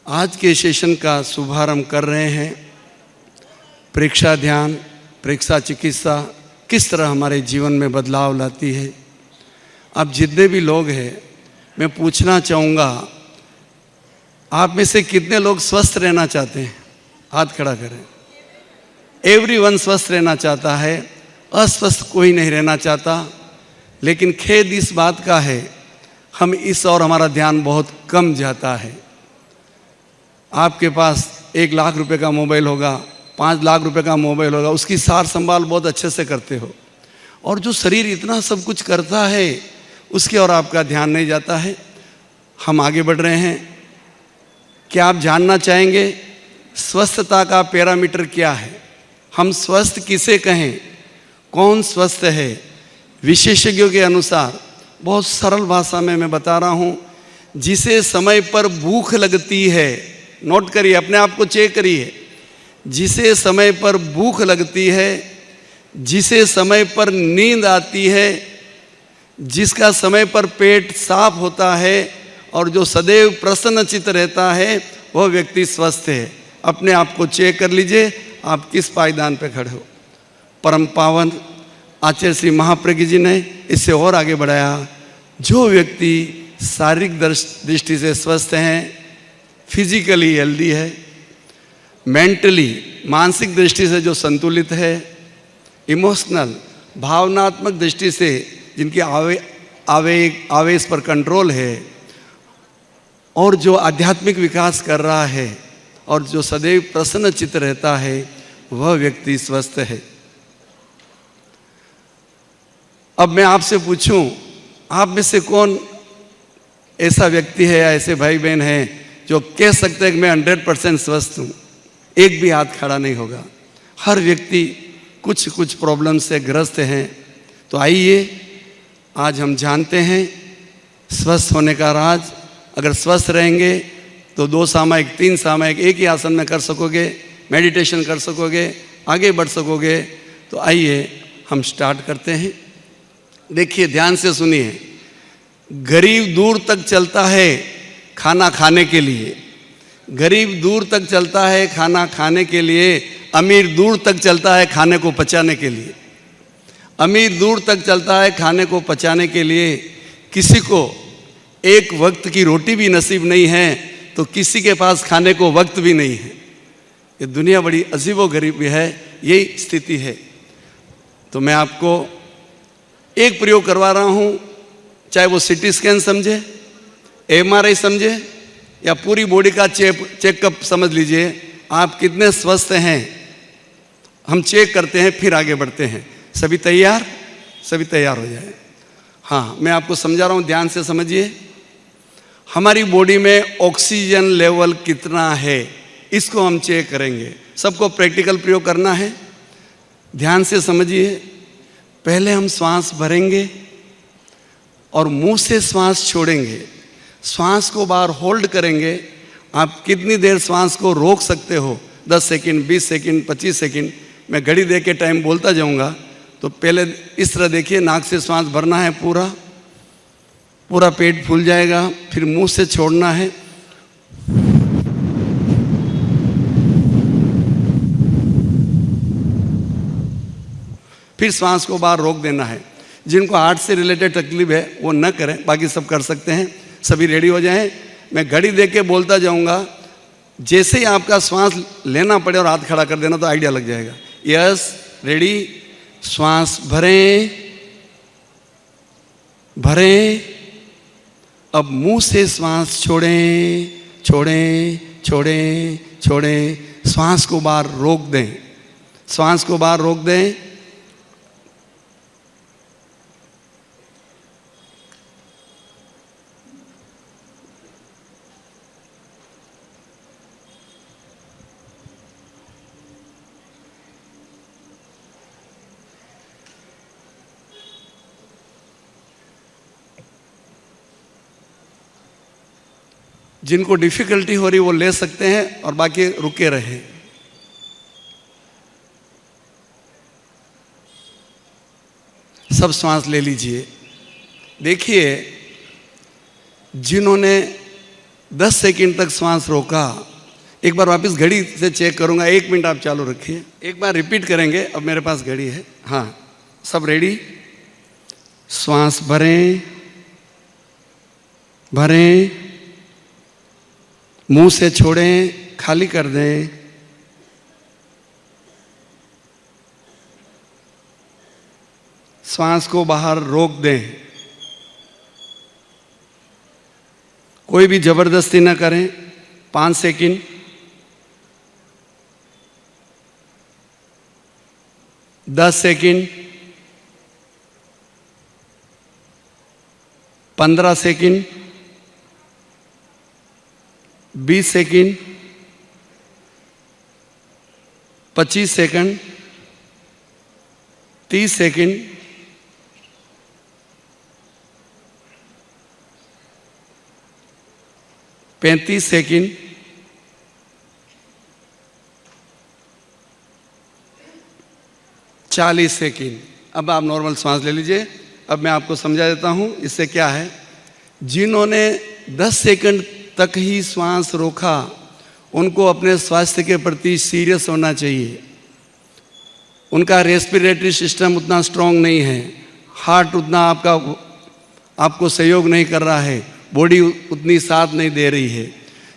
आज के सेशन का शुभारंभ कर रहे हैं। प्रेक्षा ध्यान, प्रेक्षा चिकित्सा किस तरह हमारे जीवन में बदलाव लाती है। अब जितने भी लोग हैं, मैं पूछना चाहूँगा, आप में से कितने लोग स्वस्थ रहना चाहते हैं? हाथ खड़ा करें। एवरीवन स्वस्थ रहना चाहता है, अस्वस्थ कोई नहीं रहना चाहता। लेकिन खेद इस बात का है, हम इस और हमारा ध्यान बहुत कम जाता है। आपके पास 1 लाख रुपए का मोबाइल होगा, 5 लाख रुपए का मोबाइल होगा, उसकी सार संभाल बहुत अच्छे से करते हो, और जो शरीर इतना सब कुछ करता है उसकी ओर आपका ध्यान नहीं जाता है। हम आगे बढ़ रहे हैं। क्या आप जानना चाहेंगे स्वस्थता का पैरामीटर क्या है? हम स्वस्थ किसे कहें? कौन स्वस्थ है? विशेषज्ञों के अनुसार, बहुत सरल भाषा में मैं बता रहा हूँ, जिसे समय पर भूख लगती है, नोट करिए, अपने आप को चेक करिए, जिसे समय पर भूख लगती है, जिसे समय पर नींद आती है, जिसका समय पर पेट साफ होता है और जो सदैव प्रसन्नचित्त रहता है, वह व्यक्ति स्वस्थ है। अपने आप को चेक कर लीजिए, आप किस पायदान पे खड़े हो। परम पावन आचार्य श्री महाप्रज्ञ जी ने इससे और आगे बढ़ाया, जो व्यक्ति शारीरिक दृष्टि से स्वस्थ हैं, फिजिकली हेल्दी है, मेंटली मानसिक दृष्टि से जो संतुलित है, इमोशनल भावनात्मक दृष्टि से जिनकी आवेश पर कंट्रोल है, और जो आध्यात्मिक विकास कर रहा है और जो सदैव प्रसन्नचित्त रहता है, वह व्यक्ति स्वस्थ है। अब मैं आपसे पूछूं, आप में से कौन ऐसा व्यक्ति है या ऐसे भाई बहन हैं जो कह सकते हैं कि मैं 100% स्वस्थ हूँ? एक भी हाथ खड़ा नहीं होगा। हर व्यक्ति कुछ प्रॉब्लम से ग्रस्त हैं। तो आइए आज हम जानते हैं स्वस्थ होने का राज। अगर स्वस्थ रहेंगे तो 2 सामायिक 3 सामायिक एक ही आसन में कर सकोगे, मेडिटेशन कर सकोगे, आगे बढ़ सकोगे। तो आइए हम स्टार्ट करते हैं। देखिए, ध्यान से सुनिए। गरीब दूर तक चलता है खाना खाने के लिए, गरीब दूर तक चलता है खाना खाने के लिए, अमीर दूर तक चलता है खाने को पचाने के लिए। अमीर दूर तक चलता है खाने को पचाने के लिए। किसी को एक वक्त की रोटी भी नसीब नहीं है तो किसी के पास खाने को वक्त भी नहीं है। ये दुनिया बड़ी अजीबो-गरीब है, यही स्थिति है। तो मैं आपको एक प्रयोग करवा रहा हूँ, चाहे वो सिटी स्कैन समझे, MRI समझे, या पूरी बॉडी का चेकअप समझ लीजिए, आप कितने स्वस्थ हैं हम चेक करते हैं, फिर आगे बढ़ते हैं। सभी तैयार? सभी तैयार हो जाए। हाँ, मैं आपको समझा रहा हूँ, ध्यान से समझिए। हमारी बॉडी में ऑक्सीजन लेवल कितना है, इसको हम चेक करेंगे। सबको प्रैक्टिकल प्रयोग करना है, ध्यान से समझिए। पहले हम श्वास भरेंगे और मुंह से श्वास छोड़ेंगे। श्वास को बाहर होल्ड करेंगे। आप कितनी देर श्वास को रोक सकते हो? 10 सेकंड, 20 सेकंड, 25 सेकंड। मैं घड़ी देख के टाइम बोलता जाऊंगा। तो पहले इस तरह देखिए, नाक से श्वास भरना है, पूरा पेट फूल जाएगा। फिर मुंह से छोड़ना है। फिर श्वास को बाहर रोक देना है। जिनको हार्ट से रिलेटेड तकलीफ है वो न करें, बाकी सब कर सकते हैं। सभी रेडी हो जाएं। मैं घड़ी देख के बोलता जाऊंगा, जैसे ही आपका श्वास लेना पड़े और हाथ खड़ा कर देना तो आइडिया लग जाएगा। यस, रेडी, श्वास भरें, अब मुंह से श्वास छोड़ें, श्वास को बाहर रोक दें, श्वास को बाहर रोक दें। जिनको डिफिकल्टी हो रही वो ले सकते हैं और बाकी रुके रहे। सब श्वास ले लीजिए। देखिए, जिन्होंने 10 सेकंड तक श्वास रोका। एक बार वापस घड़ी से चेक करूंगा, 1 मिनट आप चालू रखिए। एक बार रिपीट करेंगे, अब मेरे पास घड़ी है। हाँ, सब रेडी? श्वास भरें, भरें, मुंह से छोड़ें, खाली कर दें। श्वास को बाहर रोक दें, कोई भी जबरदस्ती ना करें। 5 second, 10 second, 15 second, 20 second, 25 second, 30 second, 35 second, 40 second. अब आप नॉर्मल सांस ले लीजिए। अब मैं आपको समझा देता हूं इससे क्या है। जिन्होंने 10 सेकंड तक ही श्वास रोका, उनको अपने स्वास्थ्य के प्रति सीरियस होना चाहिए। उनका रेस्पिरेटरी सिस्टम उतना स्ट्रांग नहीं है, हार्ट उतना आपको सहयोग नहीं कर रहा है, बॉडी उतनी साथ नहीं दे रही है।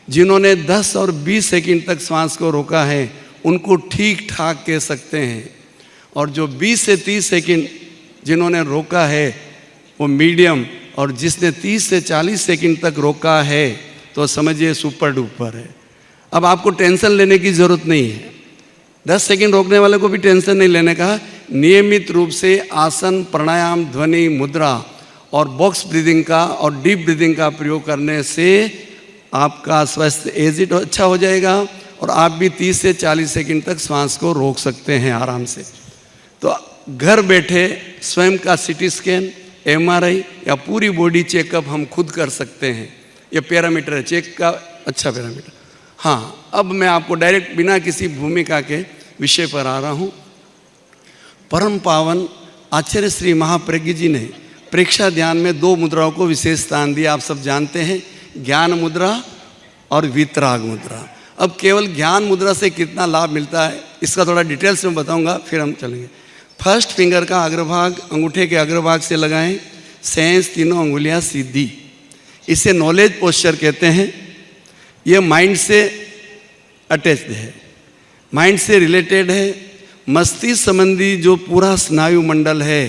जिन्होंने 10 और 20 सेकंड तक श्वास को रोका है, उनको ठीक ठाक कह सकते हैं। और जो 20 से 30 सेकंड जिन्होंने रोका है वो मीडियम, और जिसने 30 से 40 सेकंड तक रोका है तो समझिए सुपर डुपर है। अब आपको टेंशन लेने की ज़रूरत नहीं है। 10 सेकंड रोकने वाले को भी टेंशन नहीं लेने का। नियमित रूप से आसन, प्राणायाम, ध्वनि, मुद्रा और बॉक्स ब्रीदिंग का और डीप ब्रीदिंग का प्रयोग करने से आपका स्वास्थ्य एजिट अच्छा हो जाएगा और आप भी 30 से 40 सेकंड तक श्वास को रोक सकते हैं आराम से। तो घर बैठे स्वयं का सीटी स्कैन, एमआरआई या पूरी बॉडी चेकअप हम खुद कर सकते हैं। ये पैरामीटर है चेक का, अच्छा पैरामीटर। हाँ, अब मैं आपको डायरेक्ट बिना किसी भूमिका के विषय पर आ रहा हूँ। परम पावन आचार्य श्री महाप्रज्ञ जी ने प्रेक्षा ध्यान में 2 मुद्राओं को विशेष स्थान दिया। आप सब जानते हैं, ज्ञान मुद्रा और वितराग मुद्रा। अब केवल ज्ञान मुद्रा से कितना लाभ मिलता है इसका थोड़ा डिटेल्स में बताऊंगा, फिर हम चलेंगे। फर्स्ट फिंगर का अग्रभाग अंगूठे के अग्रभाग से लगाएं, सेंस तीनों अंगुलियां सीधी। इसे नॉलेज पोस्चर कहते हैं। यह माइंड से अटैच्ड है, माइंड से रिलेटेड है। मस्तिष्क संबंधी जो पूरा स्नायु मंडल है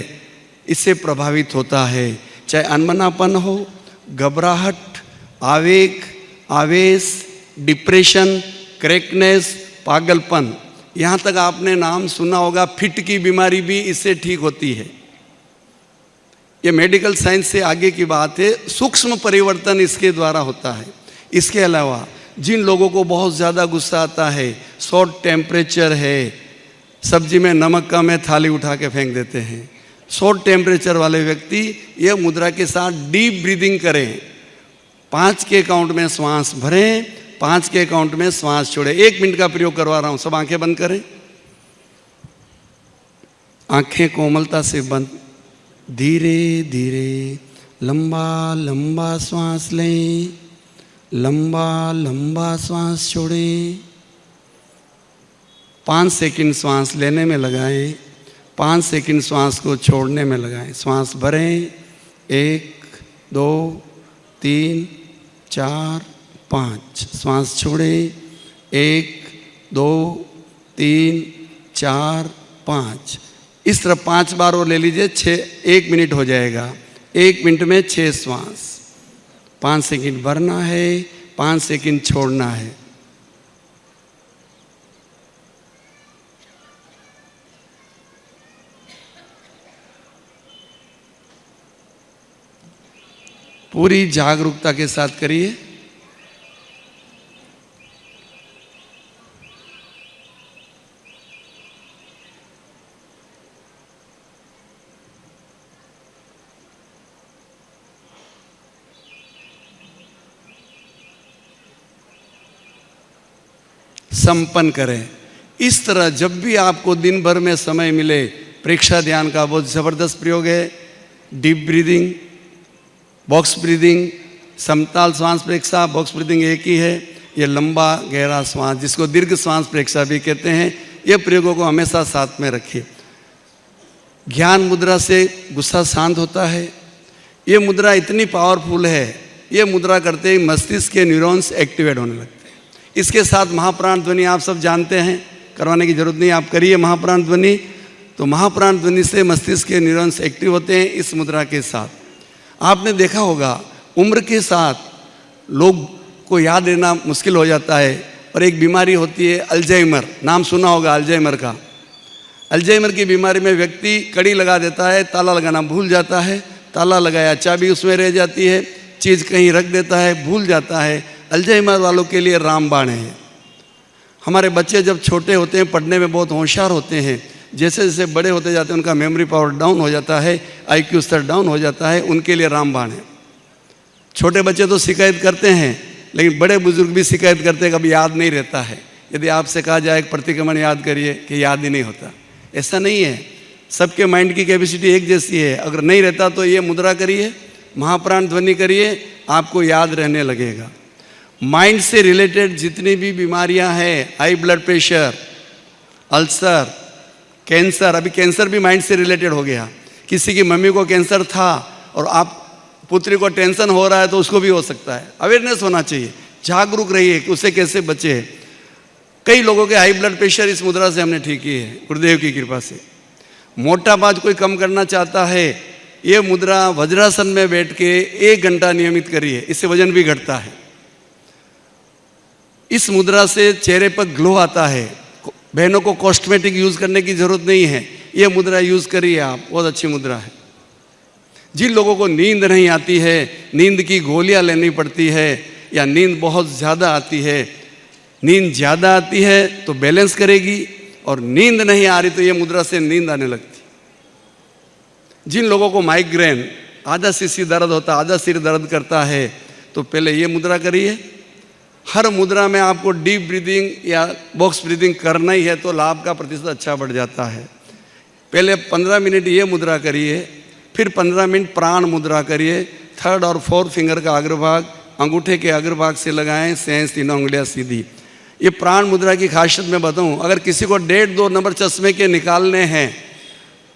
इससे प्रभावित होता है। चाहे अनमनापन हो, घबराहट, आवेग, आवेश, डिप्रेशन, क्रैकनेस, पागलपन, यहाँ तक आपने नाम सुना होगा फिट की बीमारी भी इससे ठीक होती है। ये मेडिकल साइंस से आगे की बात है। सूक्ष्म परिवर्तन इसके द्वारा होता है। इसके अलावा जिन लोगों को बहुत ज़्यादा गुस्सा आता है, शॉर्ट टेम्परेचर है, सब्जी में नमक कम है, थाली उठा के फेंक देते हैं, शॉर्ट टेम्परेचर वाले व्यक्ति यह मुद्रा के साथ डीप ब्रीदिंग करें। 5 के काउंट में श्वास भरें, 5 के काउंट में श्वास छोड़ें। 1 मिनट का प्रयोग करवा रहा हूं, सब आंखें बंद करें। आंखें कोमलता से बंद, धीरे धीरे लंबा लंबा श्वास लें, लंबा लंबा श्वास छोड़ें। 5 सेकंड श्वास लेने में लगाएं, 5 सेकंड श्वास को छोड़ने में लगाएं। श्वास भरें, 1 2 3 4 5। श्वास छोड़ें, 1 2 3 4 5। इस तरह 5 बार और ले लीजिए, 1 मिनट हो जाएगा। 1 मिनट में 6 श्वास। 5 सेकंड भरना है, 5 सेकंड छोड़ना है। पूरी जागरूकता के साथ करिए। संपन्न करें। इस तरह जब भी आपको दिन भर में समय मिले, प्रेक्षा ध्यान का बहुत ज़बरदस्त प्रयोग है। डीप ब्रीदिंग, बॉक्स ब्रीदिंग, समताल श्वास प्रेक्षा, बॉक्स ब्रीदिंग एक ही है। ये लंबा गहरा श्वास, जिसको दीर्घ श्वास प्रेक्षा भी कहते हैं, ये प्रयोगों को हमेशा साथ में रखिए। ज्ञान मुद्रा से गुस्सा शांत होता है। ये मुद्रा इतनी पावरफुल है, ये मुद्रा करते ही मस्तिष्क के न्यूरॉन्स एक्टिवेट होने लगते हैं। इसके साथ महाप्राण ध्वनि आप सब जानते हैं, करवाने की जरूरत नहीं, आप करिए महाप्राण ध्वनि। तो महाप्राण ध्वनि से मस्तिष्क के न्यूरॉन्स एक्टिव होते हैं इस मुद्रा के साथ। आपने देखा होगा उम्र के साथ लोग को याद रहना मुश्किल हो जाता है, और एक बीमारी होती है अल्जाइमर, नाम सुना होगा अल्जाइमर का। अल्जाइमर की बीमारी में व्यक्ति कड़ी लगा देता है, ताला लगाना भूल जाता है, ताला लगाया चाबी उसमें रह जाती है, चीज़ कहीं रख देता है, भूल जाता है। अल्जाइमर वालों के लिए रामबाण है। हमारे बच्चे जब छोटे होते हैं पढ़ने में बहुत होशियार होते हैं, जैसे जैसे बड़े होते जाते हैं उनका मेमोरी पावर डाउन हो जाता है, IQ स्तर डाउन हो जाता है, उनके लिए रामबाण है। छोटे बच्चे तो शिकायत करते हैं, लेकिन बड़े बुजुर्ग भी शिकायत करते हैं कभी याद नहीं रहता है। यदि आपसे कहा जाए प्रतिक्रमण याद करिए कि याद ही नहीं होता, ऐसा नहीं है। सबके माइंड की कैपेसिटी एक जैसी है। अगर नहीं रहता तो ये मुद्रा करिए, महाप्राण ध्वनि करिए, आपको याद रहने लगेगा। माइंड से रिलेटेड जितनी भी बीमारियां हैं, high blood pressure, ulcer, cancer, अभी कैंसर भी माइंड से रिलेटेड हो गया। किसी की मम्मी को कैंसर था और आप पुत्री को टेंशन हो रहा है तो उसको भी हो सकता है। अवेयरनेस होना चाहिए, जागरूक रहिए कि उससे कैसे बचे। कई लोगों के हाई ब्लड प्रेशर इस मुद्रा से हमने ठीक किए हैं गुरुदेव की कृपा से। मोटापा कोई कम करना चाहता है, ये मुद्रा वज्रासन में बैठ के 1 घंटा नियमित करिए, इससे वजन भी घटता है। इस मुद्रा से चेहरे पर ग्लो आता है। बहनों को कॉस्मेटिक यूज करने की जरूरत नहीं है, ये मुद्रा यूज करिए आप, बहुत अच्छी मुद्रा है। जिन लोगों को नींद नहीं आती है, नींद की गोलियां लेनी पड़ती है, या नींद बहुत ज़्यादा आती है, नींद ज़्यादा आती है तो बैलेंस करेगी, और नींद नहीं आ रही तो ये मुद्रा से नींद आने लगती। जिन लोगों को माइग्रेन, आधा सिर दर्द होता है, आधा सिर दर्द करता है, तो पहले ये मुद्रा करिए। हर मुद्रा में आपको डीप ब्रीदिंग या बॉक्स ब्रीदिंग करना ही है तो लाभ का प्रतिशत अच्छा बढ़ जाता है। पहले 15 मिनट ये मुद्रा करिए, फिर 15 मिनट प्राण मुद्रा करिए। 3rd और 4th फिंगर का अग्रभाग अंगूठे के अग्रभाग से लगाएं, सेंस 3 उंगलियां सीधी। ये प्राण मुद्रा की खासियत मैं बताऊं, अगर किसी को 1.5-2 नंबर चश्मे के निकालने हैं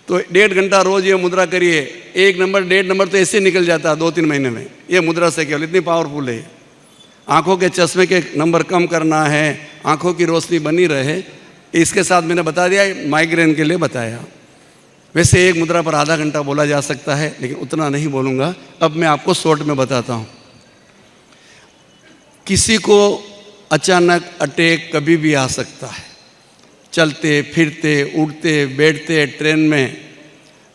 तो 1.5 घंटा रोज ये मुद्रा करिए। 1 नंबर 1.5 नंबर तो ऐसे निकल जाता है 2-3 महीने में, ये मुद्रा से केवल, इतनी पावरफुल है। आंखों के चश्मे के नंबर कम करना है, आंखों की रोशनी बनी रहे, इसके साथ मैंने बता दिया, माइग्रेन के लिए बताया। वैसे एक मुद्रा पर आधा घंटा बोला जा सकता है, लेकिन उतना नहीं बोलूँगा। अब मैं आपको शॉर्ट में बताता हूँ। किसी को अचानक अटैक कभी भी आ सकता है, चलते फिरते, उठते बैठते, ट्रेन में,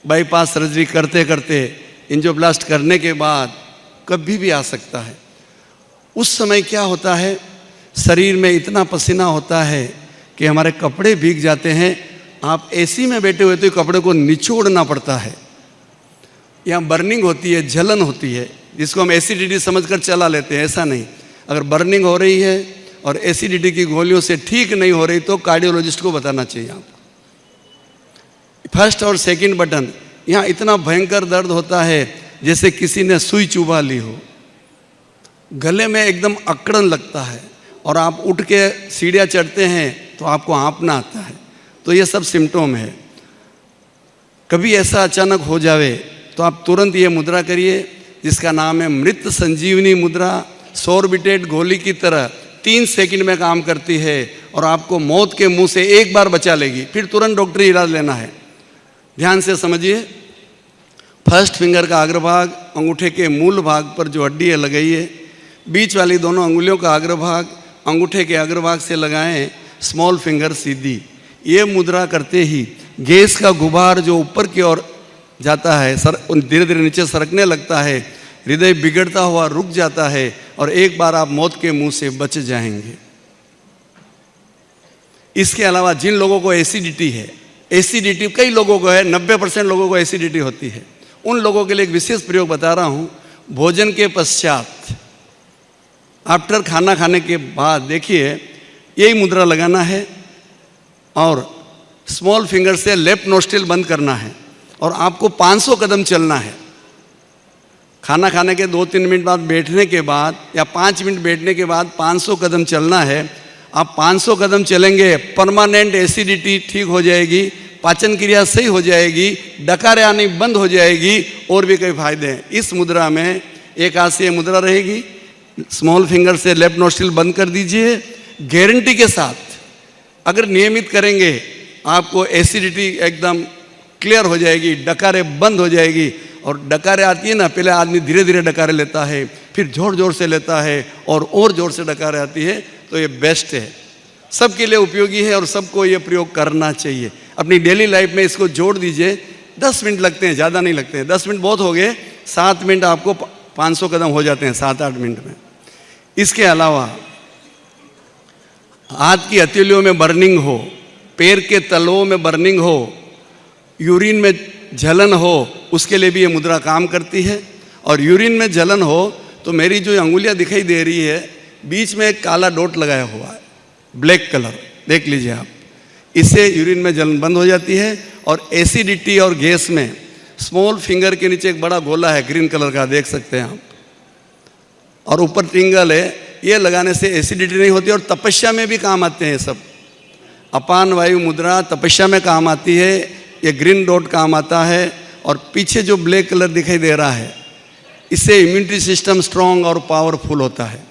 बाईपास सर्जरी करते करते, एंजियोप्लास्ट करने के बाद कभी भी आ सकता है। उस समय क्या होता है, शरीर में इतना पसीना होता है कि हमारे कपड़े भीग जाते हैं। आप एसी में बैठे हुए तो कपड़े को निचोड़ना पड़ता है। यहाँ बर्निंग होती है, जलन होती है, जिसको हम एसिडिटी समझकर चला लेते हैं। ऐसा नहीं, अगर बर्निंग हो रही है और एसिडिटी की गोलियों से ठीक नहीं हो रही तो कार्डियोलॉजिस्ट को बताना चाहिए आपको। 1st और 2nd बटन, यहाँ इतना भयंकर दर्द होता है जैसे किसी ने सुई चुभा ली हो, गले में एकदम अकड़न लगता है, और आप उठ के सीढ़ियाँ चढ़ते हैं तो आपको हाँफना आता है। तो ये सब सिम्टोम है। कभी ऐसा अचानक हो जावे तो आप तुरंत ये मुद्रा करिए, जिसका नाम है मृत संजीवनी मुद्रा। सॉर्बिटेट गोली की तरह 3 सेकंड में काम करती है और आपको मौत के मुंह से एक बार बचा लेगी, फिर तुरंत डॉक्टरी इलाज लेना है। ध्यान से समझिए। 1st फिंगर का अग्रभाग अंगूठे के मूल भाग पर जो हड्डी है लगाइए, बीच वाली दोनों अंगुलियों का अग्रभाग अंगूठे के अग्रभाग से लगाएं, स्मॉल फिंगर सीधी। ये मुद्रा करते ही गैस का गुबार जो ऊपर की ओर जाता है, धीरे धीरे नीचे सरकने लगता है, हृदय बिगड़ता हुआ रुक जाता है, और एक बार आप मौत के मुंह से बच जाएंगे। इसके अलावा जिन लोगों को एसिडिटी है, एसिडिटी कई लोगों को है, 90% लोगों को एसिडिटी होती है, उन लोगों के लिए एक विशेष प्रयोग बता रहा हूँ। भोजन के पश्चात, आफ्टर खाना खाने के बाद देखिए यही मुद्रा लगाना है, और स्मॉल फिंगर से लेफ्ट नोस्ट्रिल बंद करना है, और आपको 500 कदम चलना है। खाना खाने के 2-3 मिनट बाद बैठने के बाद या 5 मिनट बैठने के बाद 500 कदम चलना है। आप 500 कदम चलेंगे, परमानेंट एसिडिटी ठीक हो जाएगी, पाचन क्रिया सही हो जाएगी, डकार आनी बंद हो जाएगी, और भी कई फायदे हैं। इस मुद्रा में एक हाथ से मुद्रा रहेगी, स्मॉल फिंगर से लेफ्ट नोस्ट्रिल बंद कर दीजिए। गारंटी के साथ अगर नियमित करेंगे आपको एसिडिटी एकदम क्लियर हो जाएगी, डकारें बंद हो जाएगी। और डकारें आती है ना, पहले आदमी धीरे धीरे डकारें लेता है, फिर जोर जोर से लेता है और जोर से डकारें आती है। तो ये बेस्ट है, सबके लिए उपयोगी है और सबको ये प्रयोग करना चाहिए। अपनी डेली लाइफ में इसको जोड़ दीजिए। 10 मिनट लगते हैं, ज़्यादा नहीं लगते हैं, 10 मिनट बहुत हो गए। 7 मिनट आपको 500 कदम हो जाते हैं 7-8 मिनट में। इसके अलावा हाथ की हथेलियों में बर्निंग हो, पैर के तलवों में बर्निंग हो, यूरिन में जलन हो, उसके लिए भी ये मुद्रा काम करती है। और यूरिन में जलन हो तो मेरी जो अंगुलियां दिखाई दे रही है, बीच में एक काला डॉट लगाया हुआ है, ब्लैक कलर, देख लीजिए आप। इससे यूरिन में जलन बंद हो जाती है। और एसिडिटी और गैस में स्मॉल फिंगर के नीचे एक बड़ा गोला है ग्रीन कलर का, देख सकते हैं आप, और ऊपर ट्रिंगल है। ये लगाने से एसिडिटी नहीं होती और तपस्या में भी काम आते हैं सब। अपान वायु मुद्रा तपस्या में काम आती है। ये ग्रीन डॉट काम आता है। और पीछे जो ब्लैक कलर दिखाई दे रहा है, इससे इम्यूनिटी सिस्टम स्ट्रांग और पावरफुल होता है।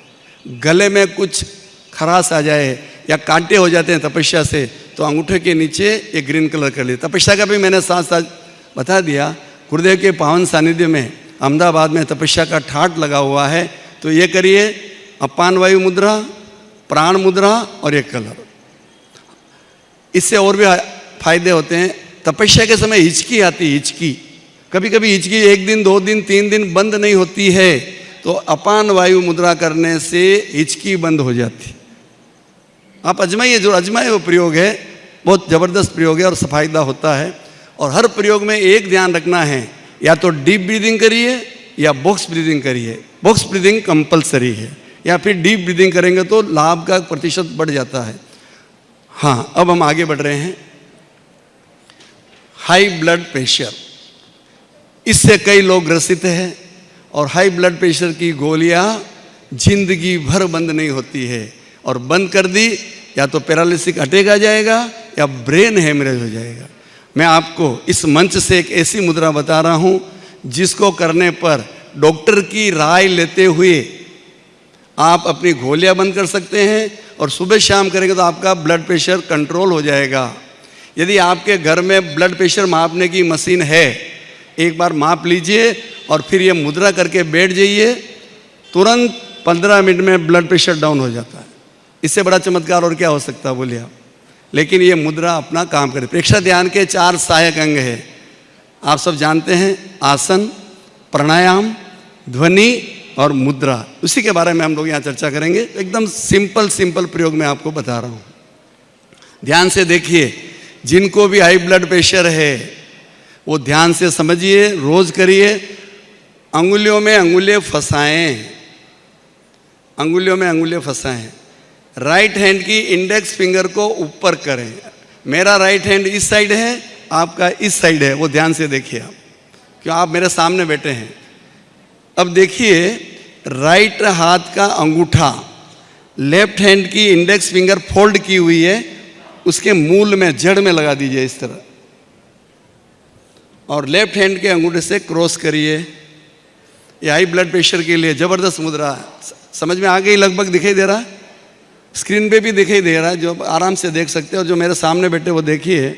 गले में कुछ खराश आ जाए या कांटे हो जाते हैं तपस्या से, तो अंगूठे के नीचे ये ग्रीन कलर कर लिए। तपस्या का भी मैंने साथ साथ बता दिया। गुरुदेव के पावन सानिध्य में अहमदाबाद में तपस्या का ठाट लगा हुआ है, तो ये करिए, अपान वायु मुद्रा, प्राण मुद्रा और एक कलर। इससे और भी फायदे होते हैं। तपस्या के समय हिचकी आती है, हिचकी, कभी कभी हिचकी 1 दिन 2 दिन 3 दिन बंद नहीं होती है, तो अपान वायु मुद्रा करने से हिचकी बंद हो जाती। आप अजमाइए, जो अजमाए वो प्रयोग है, बहुत ज़बरदस्त प्रयोग है और फायदा होता है। और हर प्रयोग में एक ध्यान रखना है, या तो डीप ब्रीदिंग करिए या बॉक्स ब्रीदिंग करिए। बॉक्स ब्रीदिंग कंपलसरी है, या फिर डीप ब्रीदिंग करेंगे तो लाभ का प्रतिशत बढ़ जाता है। हाँ, अब हम आगे बढ़ रहे हैं। हाई ब्लड प्रेशर, इससे कई लोग ग्रसित हैं। और हाई ब्लड प्रेशर की गोलियां जिंदगी भर बंद नहीं होती है, और बंद कर दी या तो पैरालिसिस अटैक आ जाएगा या ब्रेन हेमरेज हो जाएगा। मैं आपको इस मंच से एक ऐसी मुद्रा बता रहा हूं जिसको करने पर डॉक्टर की राय लेते हुए आप अपनी गोलियां बंद कर सकते हैं, और सुबह शाम करेंगे तो आपका ब्लड प्रेशर कंट्रोल हो जाएगा। यदि आपके घर में ब्लड प्रेशर मापने की मशीन है, एक बार माप लीजिए और फिर ये मुद्रा करके बैठ जाइए, तुरंत 15 मिनट में ब्लड प्रेशर डाउन हो जाता है। इससे बड़ा चमत्कार और क्या हो सकता है, बोलिए आप। लेकिन ये मुद्रा अपना काम करे। प्रेक्षक ध्यान के 4 सहायक अंग है, आप सब जानते हैं, आसन, प्राणायाम, ध्वनि और मुद्रा। उसी के बारे में हम लोग यहाँ चर्चा करेंगे। एकदम सिंपल प्रयोग मैं आपको बता रहा हूँ, ध्यान से देखिए। जिनको भी हाई ब्लड प्रेशर है वो ध्यान से समझिए, रोज करिए। अंगुलियों में अंगुलियां फंसाएं, अंगुलियों में अंगुलियां फंसाएं। राइट हैंड की इंडेक्स फिंगर को ऊपर करें। मेरा राइट हैंड इस साइड है, आपका इस साइड है, वो ध्यान से देखिए आप, क्यों आप मेरे सामने बैठे हैं। अब देखिए, राइट हाथ का अंगूठा लेफ्ट हैंड की इंडेक्स फिंगर फोल्ड की हुई है, उसके मूल में, जड़ में लगा दीजिए इस तरह, और लेफ्ट हैंड के अंगूठे से क्रॉस करिए। ये हाई ब्लड प्रेशर के लिए जबरदस्त मुद्रा है। समझ में आ गई? लगभग दिखाई दे रहा है, स्क्रीन पे भी दिखाई दे रहा है, जो आराम से देख सकते हैं। और जो मेरे सामने बैठे वो देखिए,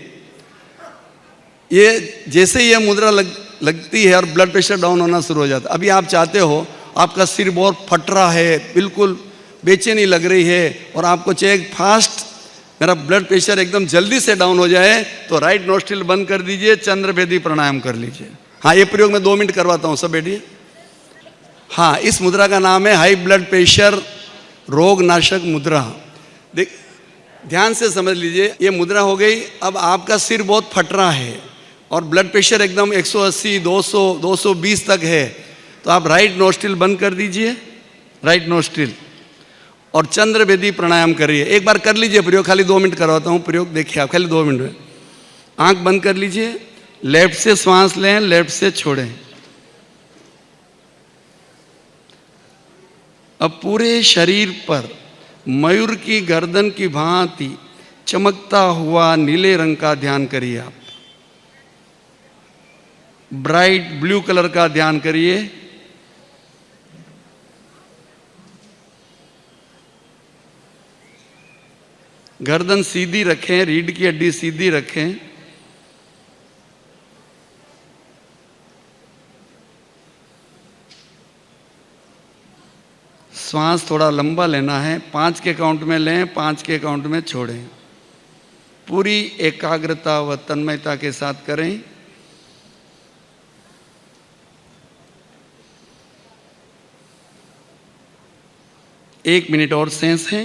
ये जैसे ही ये मुद्रा लगती है और ब्लड प्रेशर डाउन होना शुरू हो जाता है। अभी आप चाहते हो, आपका सिर बहुत फट रहा है, बिल्कुल बेचैनी लग रही है, और आपको चाहिए फास्ट मेरा ब्लड प्रेशर एकदम जल्दी से डाउन हो जाए, तो राइट नोस्ट्रिल बंद कर दीजिए, चंद्रभेदी प्राणायाम कर लीजिए। हाँ, ये प्रयोग मैं 2 मिनट करवाता हूँ, सब बैठिए। हाँ, इस मुद्रा का नाम है हाई ब्लड प्रेशर रोग नाशक मुद्रा। देख, ध्यान से समझ लीजिए, ये मुद्रा हो गई। अब आपका सिर बहुत फट रहा है और ब्लड प्रेशर एकदम 180, 200, 220 तक है, तो आप राइट नोस्ट्रिल बंद कर दीजिए, राइट नोस्ट्रिल, और चंद्रभेदी प्राणायाम करिए। एक बार कर लीजिए प्रयोग, खाली 2 मिनट करवाता हूँ प्रयोग, देखिए आप, खाली 2 मिनट में। आंख बंद कर लीजिए, लेफ्ट से श्वास लें, लेफ्ट से छोड़ें, अब पूरे शरीर पर मयूर की गर्दन की भांति चमकता हुआ नीले रंग का ध्यान करिए। आप ब्राइट ब्लू कलर का ध्यान करिए। गर्दन सीधी रखें, रीढ़ की हड्डी सीधी रखें। श्वास थोड़ा लंबा लेना है। 5 के काउंट में लें, 5 के काउंट में छोड़ें। पूरी एकाग्रता व तन्मयता के साथ करें। एक मिनट और सांस है।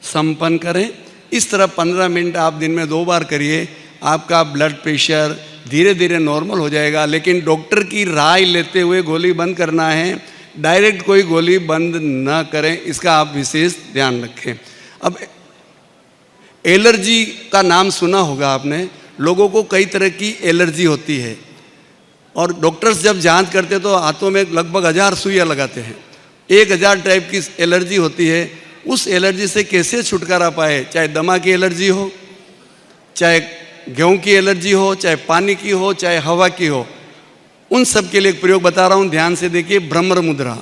संपन्न करें। इस तरह 15 मिनट आप दिन में 2 बार करिए। आपका ब्लड प्रेशर धीरे धीरे नॉर्मल हो जाएगा। लेकिन डॉक्टर की राय लेते हुए गोली बंद करना है, डायरेक्ट कोई गोली बंद ना करें, इसका आप विशेष ध्यान रखें। अब एलर्जी का नाम सुना होगा आपने। लोगों को कई तरह की एलर्जी होती है और डॉक्टर्स जब जांच करते तो हाथों में लगभग 1000 सुइयां लगाते हैं। 1000 टाइप की एलर्जी होती है। उस एलर्जी से कैसे छुटकारा पाए? चाहे दमा की एलर्जी हो, चाहे गेहूं की एलर्जी हो, चाहे पानी की हो, चाहे हवा की हो, उन सब के लिए एक प्रयोग बता रहा हूं, ध्यान से देखिए। भ्रमर मुद्रा।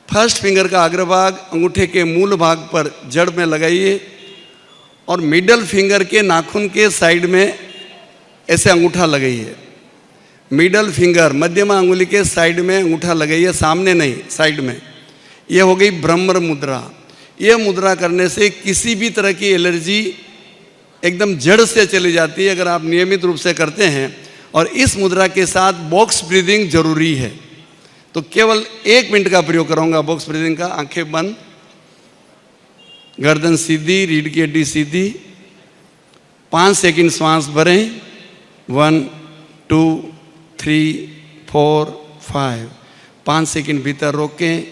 फर्स्ट फिंगर का अग्रभाग अंगूठे के मूल भाग पर जड़ में लगाइए और मिडल फिंगर के नाखून के साइड में ऐसे अंगूठा लगाइए। मिडल फिंगर मध्यमा अंगुली के साइड में अंगूठा लगाइए, सामने नहीं, साइड में। यह हो गई भ्रमर मुद्रा। यह मुद्रा करने से किसी भी तरह की एलर्जी एकदम जड़ से चली जाती है, अगर आप नियमित रूप से करते हैं। और इस मुद्रा के साथ बॉक्स ब्रीदिंग जरूरी है। तो केवल 1 मिनट का प्रयोग करूंगा बॉक्स ब्रीदिंग का। आंखें बंद, गर्दन सीधी, रीढ़ की हड्डी सीधी। 5 सेकंड श्वास भरें। 1 2 3 4 5। 5 सेकंड भीतर रोकें।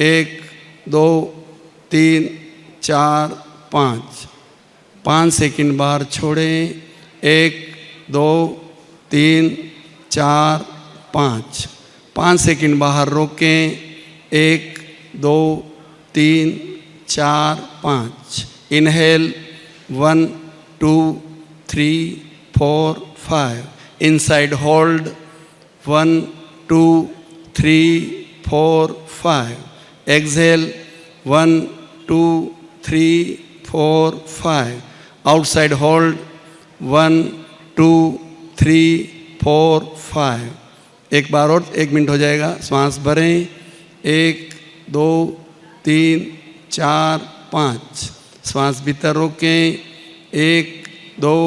1 2 3 4 5। 5 सेकंड बाहर छोड़ें। 1 2 3 4 5। 5 सेकंड बाहर रोकें। 1 2 3 4 5। Inhale 1 2 3 4 5। Inside hold 1 2 3 4 5। Exhale 1 2 3 4 5। Outside hold 1 2 3 4 5। एक बार और 1 मिनट हो जाएगा। श्वास भरें। 1 2 3 4 5। श्वास भीतर रोकें। 1 2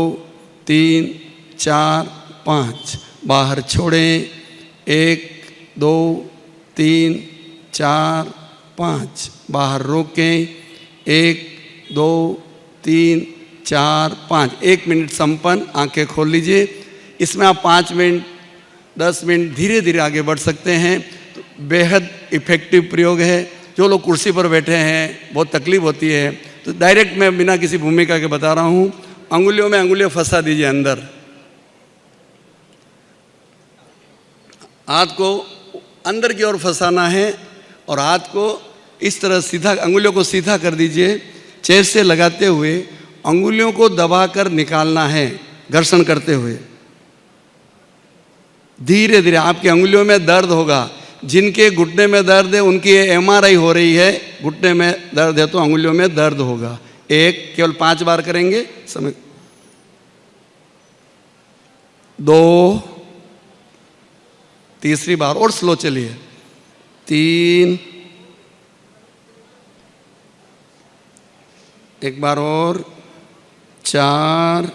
3 4 5। बाहर छोड़ें। 1 2 3 4 5। बाहर रोकें। 1 2 3 4 5। 1 मिनट संपन्न। आंखें खोल लीजिए। इसमें आप 5 मिनट 10 मिनट धीरे धीरे आगे बढ़ सकते हैं। तो बेहद इफेक्टिव प्रयोग है। जो लोग कुर्सी पर बैठे हैं, बहुत तकलीफ होती है, तो डायरेक्ट मैं बिना किसी भूमिका के बता रहा हूँ। अंगुलियों में अंगुलियाँ फंसा दीजिए अंदर। हाथ को अंदर की ओर फंसाना है और हाथ को इस तरह सीधा, अंगुलियों को सीधा कर दीजिए। चेस्ट से लगाते हुए अंगुलियों को दबाकर निकालना है, घर्षण करते हुए। धीरे धीरे आपकी अंगुलियों में दर्द होगा। जिनके घुटने में दर्द है उनकी एमआरआई हो रही है। घुटने में दर्द है तो अंगुलियों में दर्द होगा। 1, केवल 5 बार करेंगे। समय 2, तीसरी बार और स्लो चलिए। 3, एक बार और 4,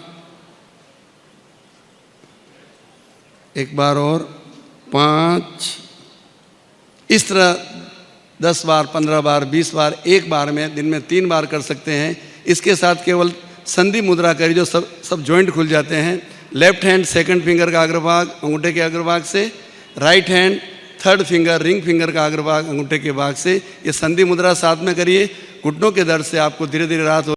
एक बार और 5। इस तरह 10 बार, 15 बार, 20 बार, एक बार में दिन में 3 बार कर सकते हैं। इसके साथ केवल संधि मुद्रा करिए, जो सब जॉइंट खुल जाते हैं। लेफ्ट हैंड सेकंड फिंगर का अग्रभाग अंगूठे के अग्रभाग से, right hand third finger ring finger का अग्रभाग अंगूठे के भाग से, ये संधि मुद्रा साथ में करिए। घुटनों के दर्द से आपको धीरे धीरे राहत हो